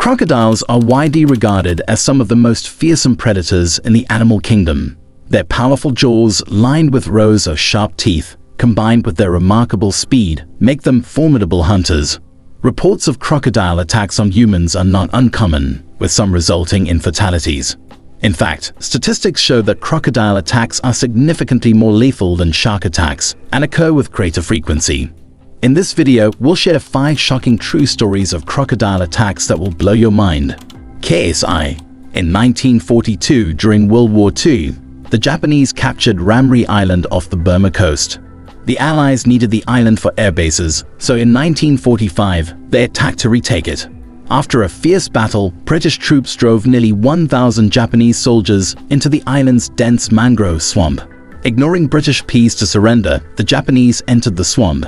Crocodiles are widely regarded as some of the most fearsome predators in the animal kingdom. Their powerful jaws, lined with rows of sharp teeth, combined with their remarkable speed, make them formidable hunters. Reports of crocodile attacks on humans are not uncommon, with some resulting in fatalities. In fact, statistics show that crocodile attacks are significantly more lethal than shark attacks and occur with greater frequency. In this video, we'll share 5 shocking true stories of crocodile attacks that will blow your mind. KSI. In 1942, during World War II, the Japanese captured Bravery Island off the Burma coast. The Allies needed the island for air bases, so in 1945, they attacked to retake it. After a fierce battle, British troops drove nearly 1,000 Japanese soldiers into the island's dense mangrove swamp. Ignoring British pleas to surrender, the Japanese entered the swamp.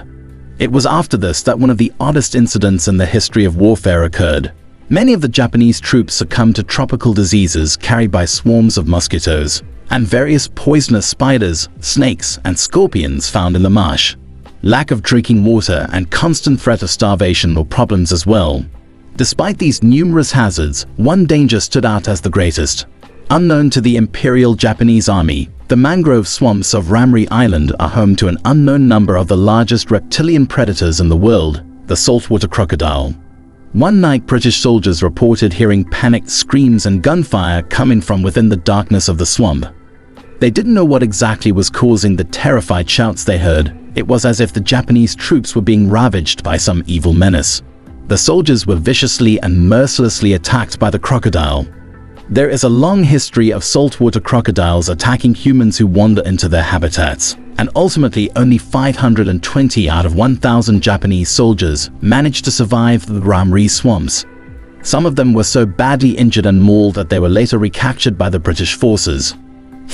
It was after this that one of the oddest incidents in the history of warfare occurred. Many of the Japanese troops succumbed to tropical diseases carried by swarms of mosquitoes and various poisonous spiders, snakes, and scorpions found in the marsh. Lack of drinking water and constant threat of starvation were problems as well. Despite these numerous hazards, one danger stood out as the greatest. Unknown to the Imperial Japanese Army, the mangrove swamps of Bravery Island are home to an unknown number of the largest reptilian predators in the world, the saltwater crocodile. One night, British soldiers reported hearing panicked screams and gunfire coming from within the darkness of the swamp. They didn't know what exactly was causing the terrified shouts they heard. It was as if the Japanese troops were being ravaged by some evil menace. The soldiers were viciously and mercilessly attacked by the crocodile. There is a long history of saltwater crocodiles attacking humans who wander into their habitats, and ultimately only 520 out of 1,000 Japanese soldiers managed to survive the Bravery swamps. Some of them were so badly injured and mauled that they were later recaptured by the British forces.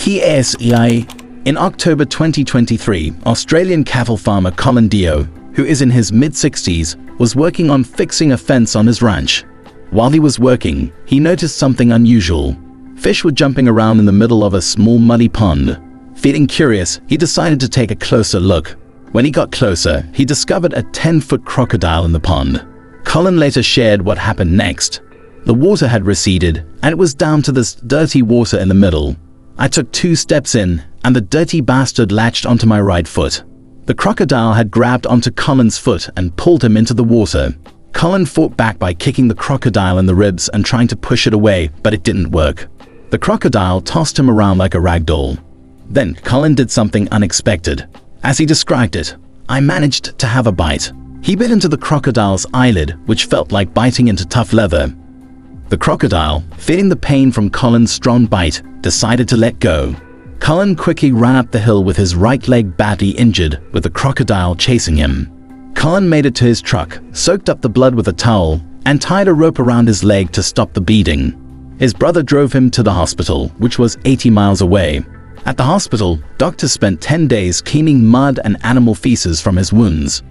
In October 2023, Australian cattle farmer Colin Dio, who is in his mid-60s, was working on fixing a fence on his ranch. While he was working, he noticed something unusual. Fish were jumping around in the middle of a small muddy pond. Feeling curious, he decided to take a closer look. When he got closer, he discovered a 10-foot crocodile in the pond. Colin later shared what happened next. The water had receded, and it was down to this dirty water in the middle. I took 2 steps in, and the dirty bastard latched onto my right foot. The crocodile had grabbed onto Colin's foot and pulled him into the water. Colin fought back by kicking the crocodile in the ribs and trying to push it away, but it didn't work. The crocodile tossed him around like a rag doll. Then Colin did something unexpected. As he described it, I managed to have a bite. He bit into the crocodile's eyelid, which felt like biting into tough leather. The crocodile, feeling the pain from Colin's strong bite, decided to let go. Colin quickly ran up the hill with his right leg badly injured, with the crocodile chasing him. Colin made it to his truck, soaked up the blood with a towel, and tied a rope around his leg to stop the bleeding. His brother drove him to the hospital, which was 80 miles away. At the hospital, doctors spent 10 days cleaning mud and animal feces from his wounds.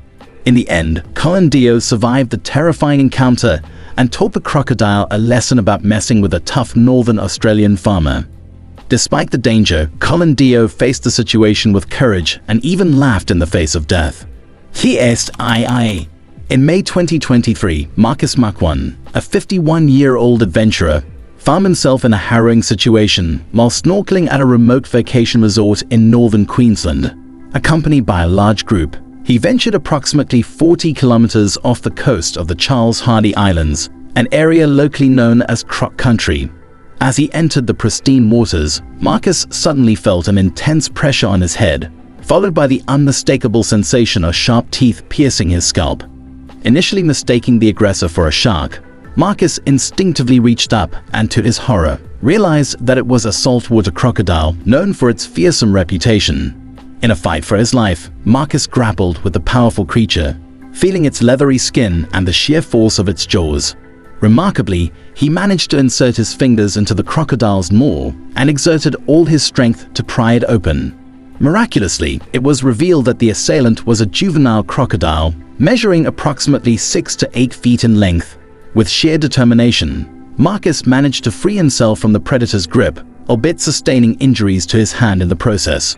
In the end, Colin Dio survived the terrifying encounter and taught the crocodile a lesson about messing with a tough northern Australian farmer. Despite the danger, Colin Dio faced the situation with courage and even laughed in the face of death. In May 2023, Marcus Makwan, a 51-year-old adventurer, found himself in a harrowing situation while snorkeling at a remote vacation resort in northern Queensland. Accompanied by a large group, he ventured approximately 40 kilometers off the coast of the Charles Hardy Islands, an area locally known as Croc Country. As he entered the pristine waters, Marcus suddenly felt an intense pressure on his head, followed by the unmistakable sensation of sharp teeth piercing his scalp. Initially mistaking the aggressor for a shark, Marcus instinctively reached up and, to his horror, realized that it was a saltwater crocodile known for its fearsome reputation. In a fight for his life, Marcus grappled with the powerful creature, feeling its leathery skin and the sheer force of its jaws. Remarkably, he managed to insert his fingers into the crocodile's maw and exerted all his strength to pry it open. Miraculously, it was revealed that the assailant was a juvenile crocodile, measuring approximately 6 to 8 feet in length. With sheer determination, Marcus managed to free himself from the predator's grip, albeit sustaining injuries to his hand in the process.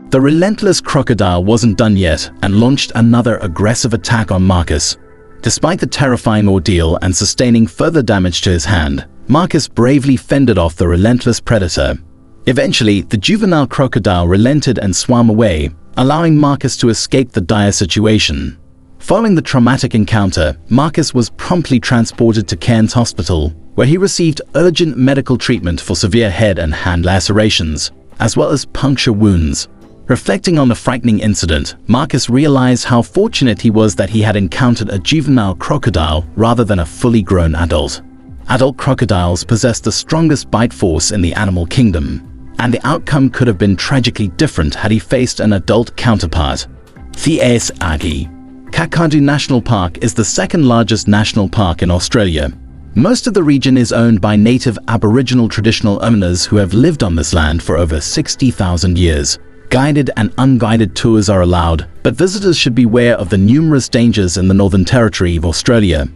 The relentless crocodile wasn't done yet and launched another aggressive attack on Marcus. Despite the terrifying ordeal and sustaining further damage to his hand, Marcus bravely fended off the relentless predator. Eventually, the juvenile crocodile relented and swam away, allowing Marcus to escape the dire situation. Following the traumatic encounter, Marcus was promptly transported to Cairns Hospital, where he received urgent medical treatment for severe head and hand lacerations, as well as puncture wounds. Reflecting on the frightening incident, Marcus realized how fortunate he was that he had encountered a juvenile crocodile rather than a fully grown adult. Adult crocodiles possess the strongest bite force in the animal kingdom, and the outcome could have been tragically different had he faced an adult counterpart. Crocodile National Park is the second largest national park in Australia. Most of the region is owned by native Aboriginal traditional owners who have lived on this land for over 60,000 years. Guided and unguided tours are allowed, but visitors should beware of the numerous dangers in the Northern Territory of Australia.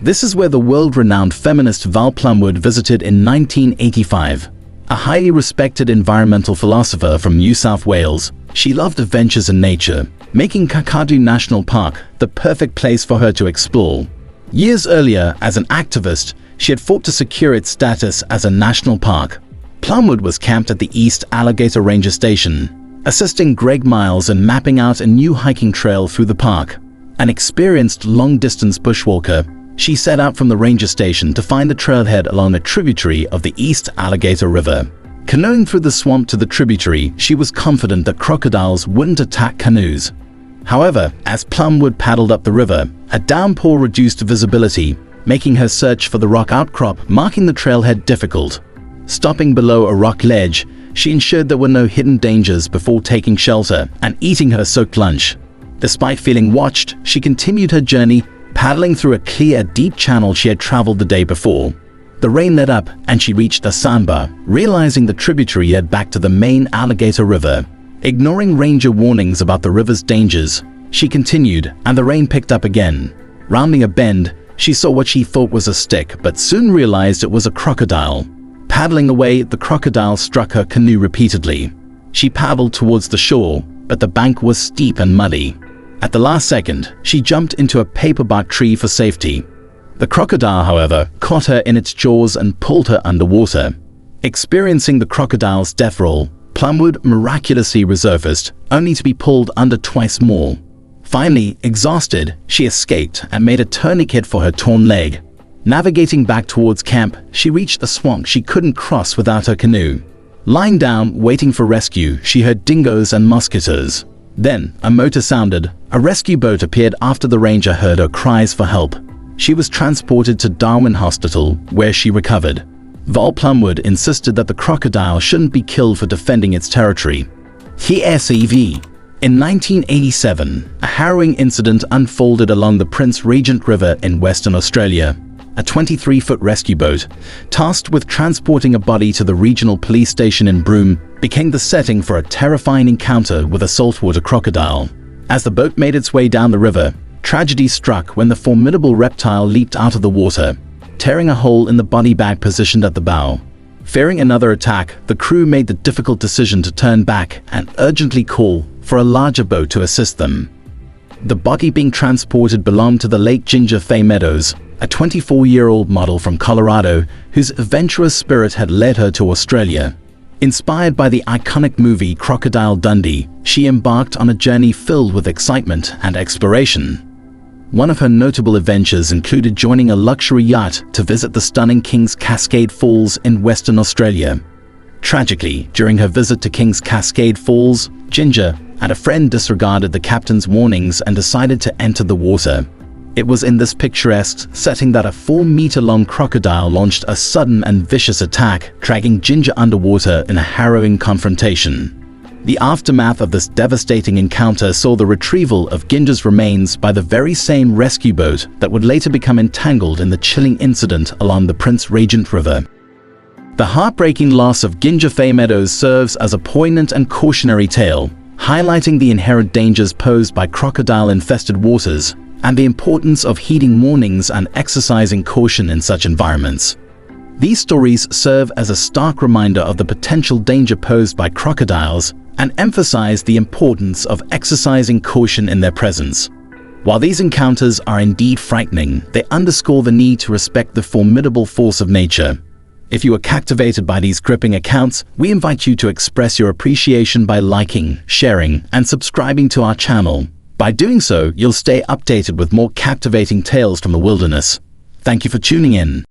This is where the world-renowned feminist Val Plumwood visited in 1985. A highly respected environmental philosopher from New South Wales, she loved adventures in nature, making Crocodile National Park the perfect place for her to explore. Years earlier, as an activist, she had fought to secure its status as a national park. Plumwood was camped at the East Alligator Ranger Station, assisting Greg Miles in mapping out a new hiking trail through the park. An experienced long-distance bushwalker, she set out from the ranger station to find the trailhead along a tributary of the East Alligator River. Canoeing through the swamp to the tributary, she was confident that crocodiles wouldn't attack canoes. However, as Plumwood paddled up the river, a downpour reduced visibility, making her search for the rock outcrop marking the trailhead difficult. Stopping below a rock ledge, she ensured there were no hidden dangers before taking shelter and eating her soaked lunch. Despite feeling watched, she continued her journey, paddling through a clear, deep channel she had traveled the day before. The rain let up and she reached a sandbar, realizing the tributary led back to the main Alligator River. Ignoring ranger warnings about the river's dangers, she continued and the rain picked up again. Rounding a bend, she saw what she thought was a stick but soon realized it was a crocodile. Paddling away, the crocodile struck her canoe repeatedly. She paddled towards the shore, but the bank was steep and muddy. At the last second, she jumped into a paperbark tree for safety. The crocodile, however, caught her in its jaws and pulled her underwater. Experiencing the crocodile's death roll, Plumwood miraculously resurfaced, only to be pulled under twice more. Finally, exhausted, she escaped and made a tourniquet for her torn leg. Navigating back towards camp, she reached a swamp she couldn't cross without her canoe. Lying down, waiting for rescue, she heard dingoes and mosquitoes. Then, a motor sounded. A rescue boat appeared after the ranger heard her cries for help. She was transported to Darwin Hospital, where she recovered. Val Plumwood insisted that the crocodile shouldn't be killed for defending its territory. In 1987, a harrowing incident unfolded along the Prince Regent River in Western Australia. A 23-foot rescue boat, tasked with transporting a body to the regional police station in Broome, became the setting for a terrifying encounter with a saltwater crocodile. As the boat made its way down the river, tragedy struck when the formidable reptile leaped out of the water, tearing a hole in the body bag positioned at the bow. Fearing another attack, the crew made the difficult decision to turn back and urgently call for a larger boat to assist them. The body being transported belonged to the late Ginger Faye Meadows, a 24-year-old model from Colorado whose adventurous spirit had led her to Australia. Inspired by the iconic movie Crocodile Dundee, she embarked on a journey filled with excitement and exploration. One of her notable adventures included joining a luxury yacht to visit the stunning King's Cascade Falls in Western Australia. Tragically, during her visit to King's Cascade Falls, Ginger and a friend disregarded the captain's warnings and decided to enter the water. It was in this picturesque setting that a 4-meter-long crocodile launched a sudden and vicious attack, dragging Ginger underwater in a harrowing confrontation. The aftermath of this devastating encounter saw the retrieval of Ginger's remains by the very same rescue boat that would later become entangled in the chilling incident along the Prince Regent River. The heartbreaking loss of Ginger Faye Meadows serves as a poignant and cautionary tale, highlighting the inherent dangers posed by crocodile-infested waters and the importance of heeding warnings and exercising caution in such environments. These stories serve as a stark reminder of the potential danger posed by crocodiles and emphasize the importance of exercising caution in their presence. While these encounters are indeed frightening, they underscore the need to respect the formidable force of nature. If you are captivated by these gripping accounts, we invite you to express your appreciation by liking, sharing, and subscribing to our channel. By doing so, you'll stay updated with more captivating tales from the wilderness. Thank you for tuning in.